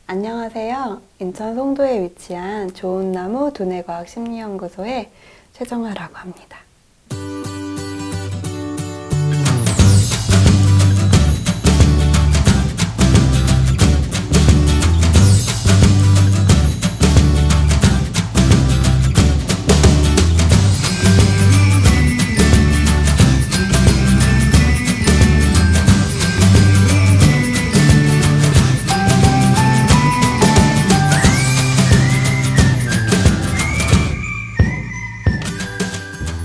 안녕하세요. 인천 송도에 위치한 좋은나무 두뇌과학심리연구소의 최정아라고 합니다.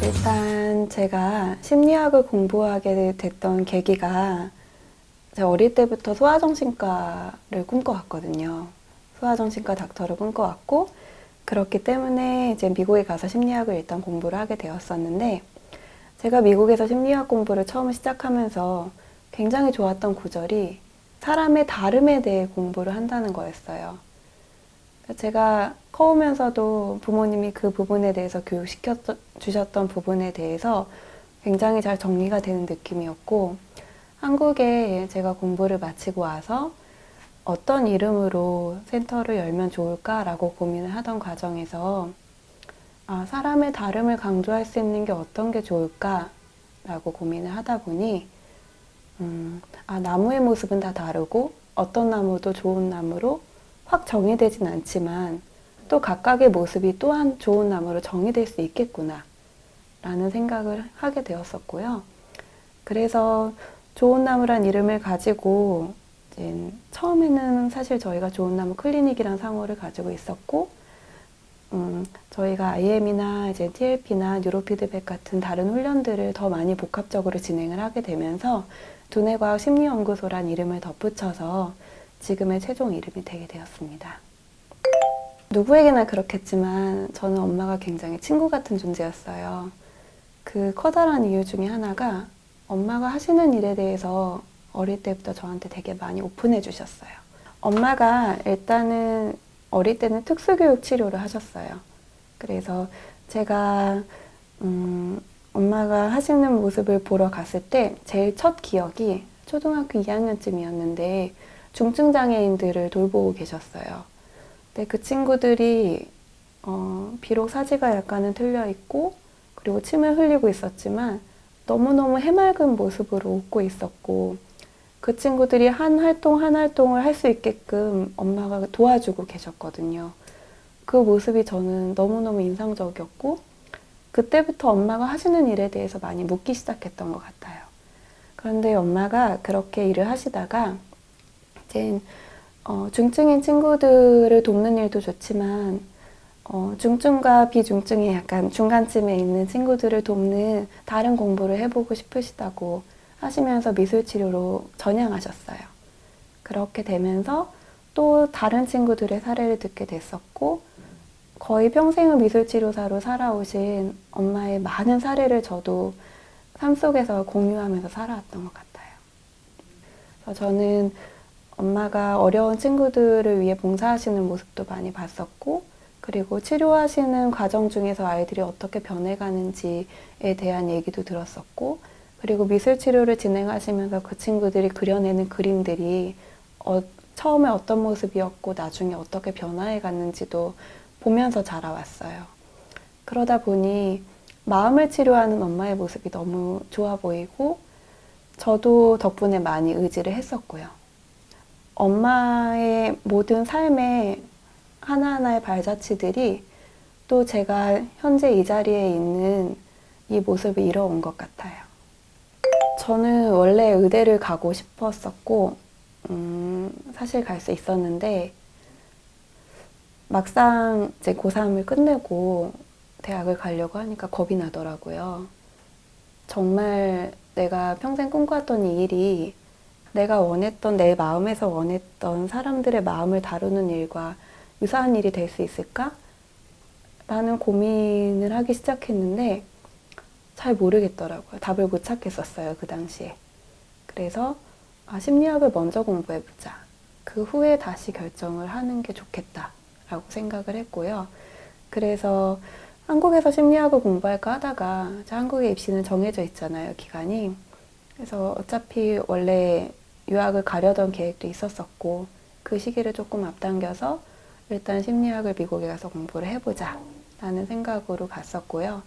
일단 제가 심리학을 공부하게 됐던 계기가 제가 어릴 때부터 소아정신과를 꿈꿔왔거든요. 소아정신과 닥터를 꿈꿔왔고, 그렇기 때문에 이제 미국에 가서 심리학을 일단 공부를 하게 되었었는데, 제가 미국에서 심리학 공부를 처음 시작하면서 굉장히 좋았던 구절이 사람의 다름에 대해 공부를 한다는 거였어요. 제가 커오면서도 부모님이 그 부분에 대해서 교육시켜 주셨던 부분에 대해서 굉장히 잘 정리가 되는 느낌이었고, 한국에 제가 공부를 마치고 와서 어떤 이름으로 센터를 열면 좋을까라고 고민을 하던 과정에서 사람의 다름을 강조할 수 있는 게 어떤 게 좋을까라고 고민을 하다 보니 나무의 모습은 다 다르고 어떤 나무도 좋은 나무로 확 정의되진 않지만 또 각각의 모습이 또한 좋은 나무로 정의될 수 있겠구나 라는 생각을 하게 되었었고요. 그래서 좋은 나무란 이름을 가지고 이제 처음에는 사실 저희가 좋은 나무 클리닉이란 상호를 가지고 있었고 저희가 IM이나 이제 TLP나 뉴로피드백 같은 다른 훈련들을 더 많이 복합적으로 진행을 하게 되면서 두뇌과학 심리연구소란 이름을 덧붙여서 지금의 최종 이름이 되게 되었습니다. 누구에게나 그렇겠지만 저는 엄마가 굉장히 친구 같은 존재였어요. 그 커다란 이유 중에 하나가 엄마가 하시는 일에 대해서 어릴 때부터 저한테 되게 많이 오픈해 주셨어요. 엄마가 일단은 어릴 때는 특수교육 치료를 하셨어요. 그래서 제가 엄마가 하시는 모습을 보러 갔을 때 제일 첫 기억이 초등학교 2학년쯤이었는데 중증 장애인들을 돌보고 계셨어요. 근데 그 친구들이 비록 사지가 약간은 틀려 있고 그리고 침을 흘리고 있었지만 너무너무 해맑은 모습으로 웃고 있었고 그 친구들이 한 활동을 할 수 있게끔 엄마가 도와주고 계셨거든요. 그 모습이 저는 너무너무 인상적이었고 그때부터 엄마가 하시는 일에 대해서 많이 묻기 시작했던 것 같아요. 그런데 엄마가 그렇게 일을 하시다가 이제 중증인 친구들을 돕는 일도 좋지만 중증과 비중증의 약간 중간쯤에 있는 친구들을 돕는 다른 공부를 해보고 싶으시다고 하시면서 미술치료로 전향하셨어요. 그렇게 되면서 또 다른 친구들의 사례를 듣게 됐었고 거의 평생을 미술치료사로 살아오신 엄마의 많은 사례를 저도 삶 속에서 공유하면서 살아왔던 것 같아요. 그래서 저는 엄마가 어려운 친구들을 위해 봉사하시는 모습도 많이 봤었고 그리고 치료하시는 과정 중에서 아이들이 어떻게 변해가는지에 대한 얘기도 들었었고 그리고 미술치료를 진행하시면서 그 친구들이 그려내는 그림들이 처음에 어떤 모습이었고 나중에 어떻게 변화해 갔는지도 보면서 자라왔어요. 그러다 보니 마음을 치료하는 엄마의 모습이 너무 좋아 보이고 저도 덕분에 많이 의지를 했었고요. 엄마의 모든 삶의 하나하나의 발자취들이 또 제가 현재 이 자리에 있는 이 모습을 이뤄온 것 같아요. 저는 원래 의대를 가고 싶었었고 사실 갈 수 있었는데 막상 이제 고3을 끝내고 대학을 가려고 하니까 겁이 나더라고요. 정말 내가 평생 꿈꿔왔던 이 일이 내가 원했던 내 마음에서 원했던 사람들의 마음을 다루는 일과 유사한 일이 될 수 있을까? 라는 고민을 하기 시작했는데 잘 모르겠더라고요. 답을 못 찾겠었어요, 그 당시에. 그래서 심리학을 먼저 공부해보자. 그 후에 다시 결정을 하는 게 좋겠다라고 생각을 했고요. 그래서 한국에서 심리학을 공부할까 하다가 한국의 입시는 정해져 있잖아요, 기간이. 그래서 어차피 원래 유학을 가려던 계획도 있었었고 그 시기를 조금 앞당겨서 일단 심리학을 미국에 가서 공부를 해보자 라는 생각으로 갔었고요.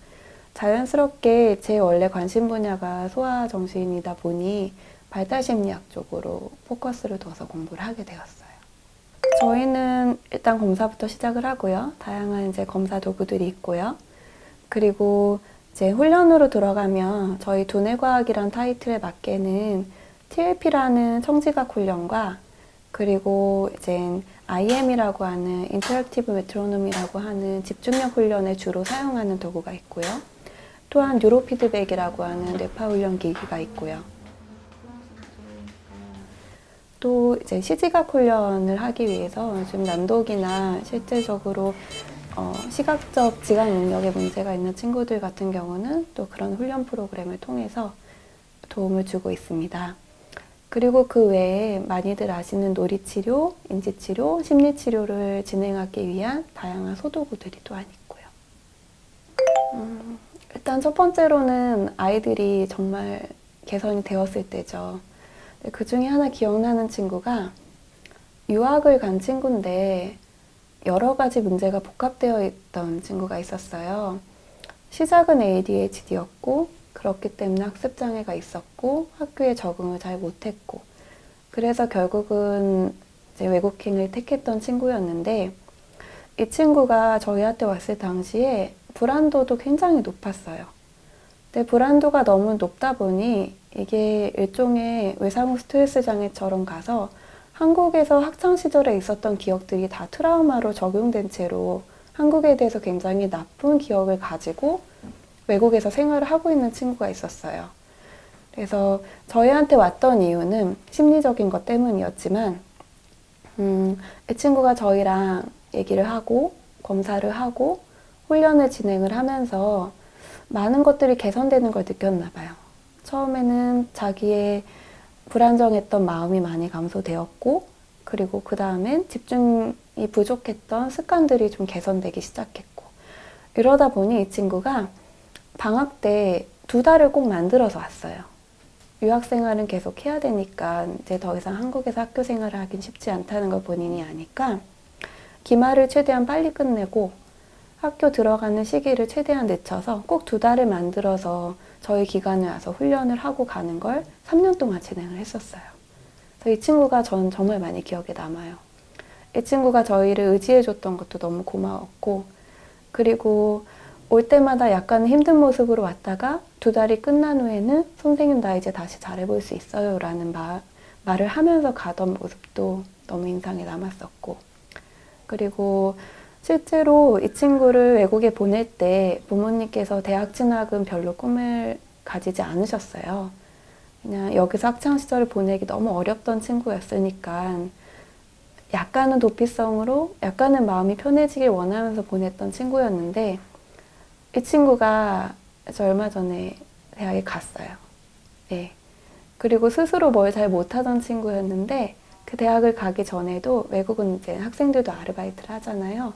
자연스럽게 제 원래 관심 분야가 소아정신이다 보니 발달심리학 쪽으로 포커스를 둬서 공부를 하게 되었어요. 저희는 일단 검사부터 시작을 하고요. 다양한 이제 검사 도구들이 있고요. 그리고 이제 훈련으로 들어가면 저희 두뇌과학이란 타이틀에 맞게는 TLP라는 청지각 훈련과 그리고 이제 IM이라고 하는 인터랙티브 메트로놈이라고 하는 집중력 훈련에 주로 사용하는 도구가 있고요. 또한 뉴로피드백이라고 하는 뇌파 훈련 기기가 있고요. 또 이제 시지각 훈련을 하기 위해서 요즘 난독이나 실질적으로 시각적 지각 능력에 문제가 있는 친구들 같은 경우는 또 그런 훈련 프로그램을 통해서 도움을 주고 있습니다. 그리고 그 외에 많이들 아시는 놀이치료, 인지치료, 심리치료를 진행하기 위한 다양한 소도구들이 또한 있고요. 일단 첫 번째로는 아이들이 정말 개선이 되었을 때죠. 그 중에 하나 기억나는 친구가 유학을 간 친구인데 여러 가지 문제가 복합되어 있던 친구가 있었어요. 시작은 ADHD였고 그렇기 때문에 학습장애가 있었고 학교에 적응을 잘 못했고 그래서 결국은 이제 외국행을 택했던 친구였는데 이 친구가 저희한테 왔을 당시에 불안도도 굉장히 높았어요. 근데 불안도가 너무 높다 보니 이게 일종의 외상후 스트레스 장애처럼 가서 한국에서 학창시절에 있었던 기억들이 다 트라우마로 적용된 채로 한국에 대해서 굉장히 나쁜 기억을 가지고 외국에서 생활을 하고 있는 친구가 있었어요. 그래서 저희한테 왔던 이유는 심리적인 것 때문이었지만 이 친구가 저희랑 얘기를 하고 검사를 하고 훈련을 진행을 하면서 많은 것들이 개선되는 걸 느꼈나 봐요. 처음에는 자기의 불안정했던 마음이 많이 감소되었고 그리고 그 다음엔 집중이 부족했던 습관들이 좀 개선되기 시작했고 이러다 보니 이 친구가 방학 때 2달을 꼭 만들어서 왔어요. 유학 생활은 계속 해야 되니까 이제 더 이상 한국에서 학교 생활을 하긴 쉽지 않다는 걸 본인이 아니까 기말을 최대한 빨리 끝내고 학교 들어가는 시기를 최대한 늦춰서 꼭 2달을 만들어서 저희 기관에 와서 훈련을 하고 가는 걸 3년 동안 진행을 했었어요. 그래서 이 친구가 전 정말 많이 기억에 남아요. 이 친구가 저희를 의지해줬던 것도 너무 고마웠고 그리고 올 때마다 약간 힘든 모습으로 왔다가 2달이 끝난 후에는 선생님 나 이제 다시 잘해볼 수 있어요 라는 말을 하면서 가던 모습도 너무 인상에 남았었고 그리고 실제로 이 친구를 외국에 보낼 때 부모님께서 대학 진학은 별로 꿈을 가지지 않으셨어요. 그냥 여기서 학창시절을 보내기 너무 어렵던 친구였으니까 약간은 도피성으로 약간은 마음이 편해지길 원하면서 보냈던 친구였는데 이 친구가 저 얼마 전에 대학에 갔어요. 네. 그리고 스스로 뭘 잘 못하던 친구였는데 그 대학을 가기 전에도 외국은 이제 학생들도 아르바이트를 하잖아요.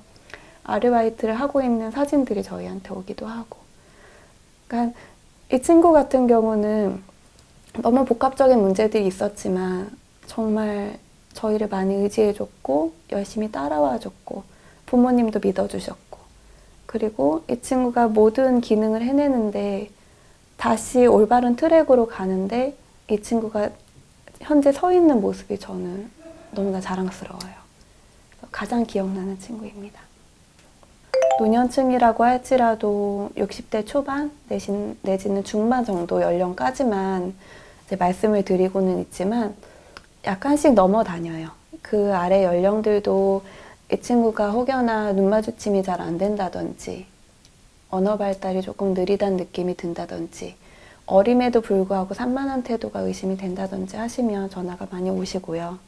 아르바이트를 하고 있는 사진들이 저희한테 오기도 하고. 그러니까 이 친구 같은 경우는 너무 복합적인 문제들이 있었지만 정말 저희를 많이 의지해줬고 열심히 따라와줬고 부모님도 믿어주셨고 그리고 이 친구가 모든 기능을 해내는데 다시 올바른 트랙으로 가는데 이 친구가 현재 서 있는 모습이 저는 너무나 자랑스러워요. 가장 기억나는 친구입니다. 노년층이라고 할지라도 60대 초반 내지는 중반 정도 연령까지만 이제 말씀을 드리고는 있지만 약간씩 넘어다녀요. 그 아래 연령들도 이 친구가 혹여나 눈 마주침이 잘 안 된다든지 언어 발달이 조금 느리다는 느낌이 든다든지 어림에도 불구하고 산만한 태도가 의심이 된다든지 하시면 전화가 많이 오시고요.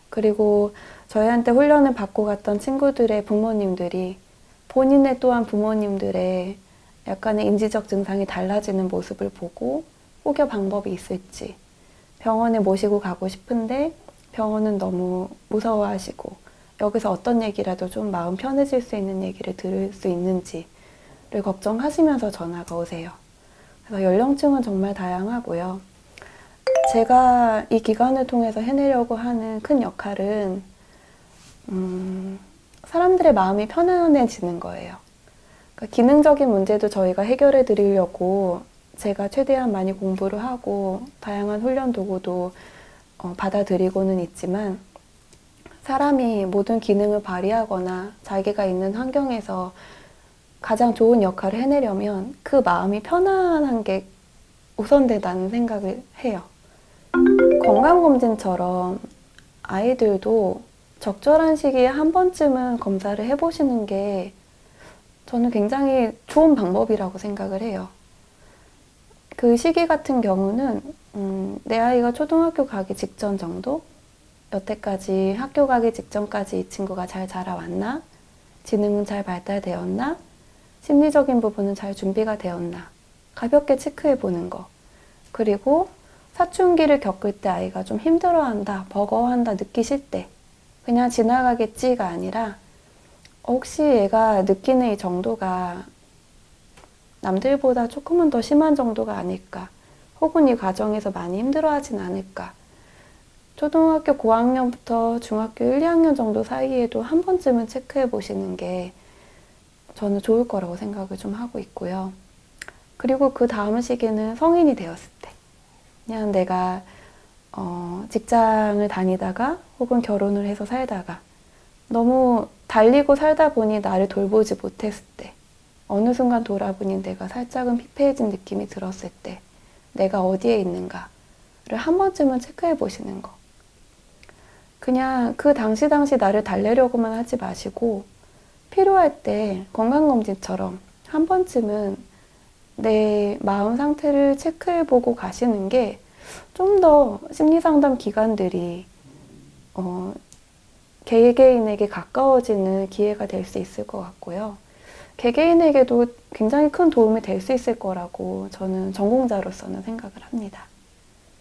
그리고 저희한테 훈련을 받고 갔던 친구들의 부모님들이 본인의 또한 부모님들의 약간의 인지적 증상이 달라지는 모습을 보고 혹여 방법이 있을지 병원에 모시고 가고 싶은데 병원은 너무 무서워하시고 여기서 어떤 얘기라도 좀 마음 편해질 수 있는 얘기를 들을 수 있는지를 걱정하시면서 전화가 오세요. 그래서 연령층은 정말 다양하고요. 제가 이 기간을 통해서 해내려고 하는 큰 역할은 사람들의 마음이 편안해지는 거예요. 그러니까 기능적인 문제도 저희가 해결해 드리려고 제가 최대한 많이 공부를 하고 다양한 훈련 도구도 받아들이고는 있지만 사람이 모든 기능을 발휘하거나 자기가 있는 환경에서 가장 좋은 역할을 해내려면 그 마음이 편안한 게 우선되다는 생각을 해요. 건강검진처럼 아이들도 적절한 시기에 한 번쯤은 검사를 해보시는 게 저는 굉장히 좋은 방법이라고 생각을 해요. 그 시기 같은 경우는 내 아이가 초등학교 가기 직전 정도? 여태까지 학교 가기 직전까지 이 친구가 잘 자라왔나? 지능은 잘 발달되었나? 심리적인 부분은 잘 준비가 되었나? 가볍게 체크해 보는 거. 그리고 사춘기를 겪을 때 아이가 좀 힘들어한다, 버거워한다 느끼실 때 그냥 지나가겠지가 아니라 혹시 얘가 느끼는 이 정도가 남들보다 조금은 더 심한 정도가 아닐까? 혹은 이 과정에서 많이 힘들어하진 않을까? 초등학교 고학년부터 중학교 1, 2학년 정도 사이에도 한 번쯤은 체크해 보시는 게 저는 좋을 거라고 생각을 좀 하고 있고요. 그리고 그 다음 시기는 성인이 되었을 때. 그냥 내가 직장을 다니다가 혹은 결혼을 해서 살다가 너무 달리고 살다 보니 나를 돌보지 못했을 때 어느 순간 돌아보니 내가 살짝은 피폐해진 느낌이 들었을 때 내가 어디에 있는가를 한 번쯤은 체크해 보시는 거. 그냥 그 당시 나를 달래려고만 하지 마시고 필요할 때 건강검진처럼 한 번쯤은 내 마음 상태를 체크해 보고 가시는 게 좀 더 심리상담 기관들이 개개인에게 가까워지는 기회가 될 수 있을 것 같고요. 개개인에게도 굉장히 큰 도움이 될 수 있을 거라고 저는 전공자로서는 생각을 합니다.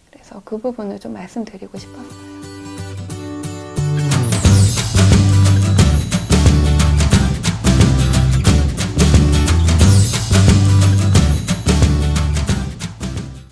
그래서 그 부분을 좀 말씀드리고 싶었어요.